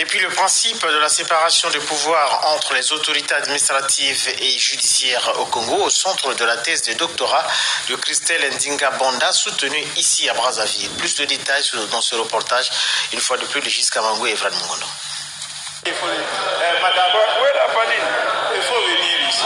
Et puis le principe de la séparation des pouvoirs entre les autorités administratives et judiciaires au Congo, au centre de la thèse de doctorat de Christelle Ndinga Banda, soutenue ici à Brazzaville. Plus de détails dans ce reportage, une fois de plus, de Gis Kamango et Evran Mongono. Madame, où est la famille? Il faut venir ici.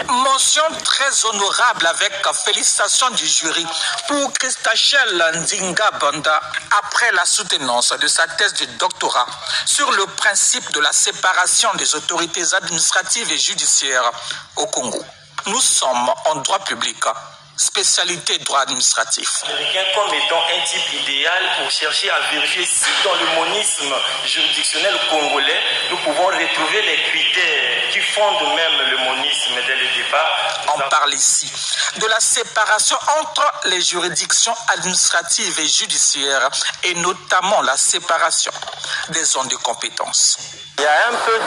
Mention très honorable avec félicitations du jury pour Christachel Ndinga Banda après la soutenance de sa thèse de doctorat sur le principe de la séparation des autorités administratives et judiciaires au Congo. Nous sommes en droit public, spécialité droit administratif. Américain comme étant un type idéal pour chercher à vérifier si dans le monisme juridictionnel congolais, nous pouvons retrouver les critères qui fondent même le monisme dès le départ. On parle ici de la séparation entre les juridictions administratives et judiciaires et notamment la séparation des zones de compétences. Il y a un peu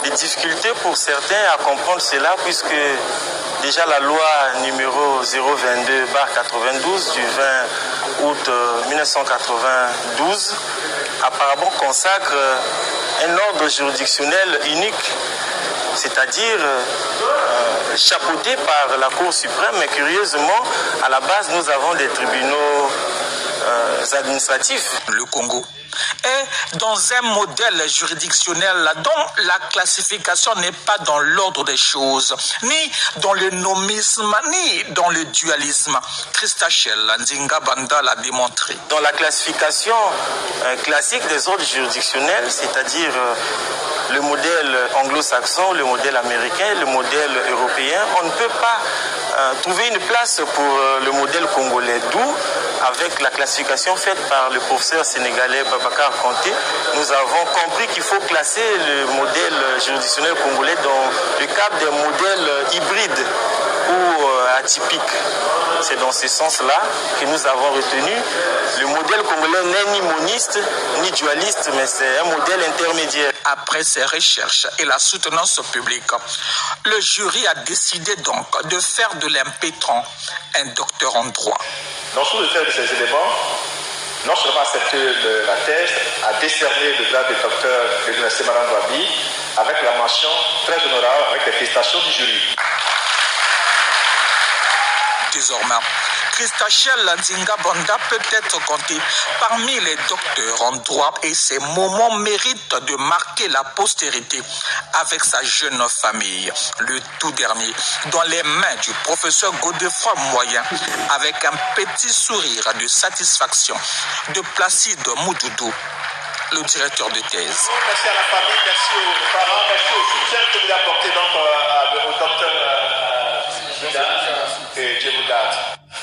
de difficulté pour certains à comprendre cela puisque déjà la loi numéro 022/92 du 20 août 1992 apparemment consacre un ordre juridictionnel unique, c'est-à-dire chapeauté par la Cour suprême, mais curieusement, à la base, nous avons des tribunaux administratifs. Le Congo est dans un modèle juridictionnel dont la classification n'est pas dans l'ordre des choses, ni dans le nomisme, ni dans le dualisme. Christachel Ndinga Banda l'a démontré. Dans la classification classique des ordres juridictionnels, c'est-à-dire le modèle anglo-saxon, le modèle américain, le modèle européen, on ne peut pas trouver une place pour le modèle congolais. D'où, avec la classification faite par le professeur sénégalais Babacar Kanté, nous avons compris qu'il faut classer le modèle juridictionnel congolais dans le cadre des modèles hybrides ou atypiques. C'est dans ce sens-là que nous avons retenu. Le modèle congolais n'est ni moniste ni dualiste, mais c'est un modèle intermédiaire. Après ces recherches et la soutenance publique, le jury a décidé donc de faire de l'impétrant un docteur en droit. Dans sous le fait de ces éléments, non seulement accepté la thèse, a décerné le grade de docteur de l'Université Madame Wabi avec la mention très honorable avec les félicitations du jury. Désormais, Christachel Ndinga Banda peut être compté parmi les docteurs en droit et ces moments méritent de marquer la postérité avec sa jeune famille. Le tout dernier, dans les mains du professeur Godefroy Moyen, avec un petit sourire de satisfaction de Placide Moudoudou, le directeur de thèse. Merci à la famille, merci aux parents, merci aux soutiens que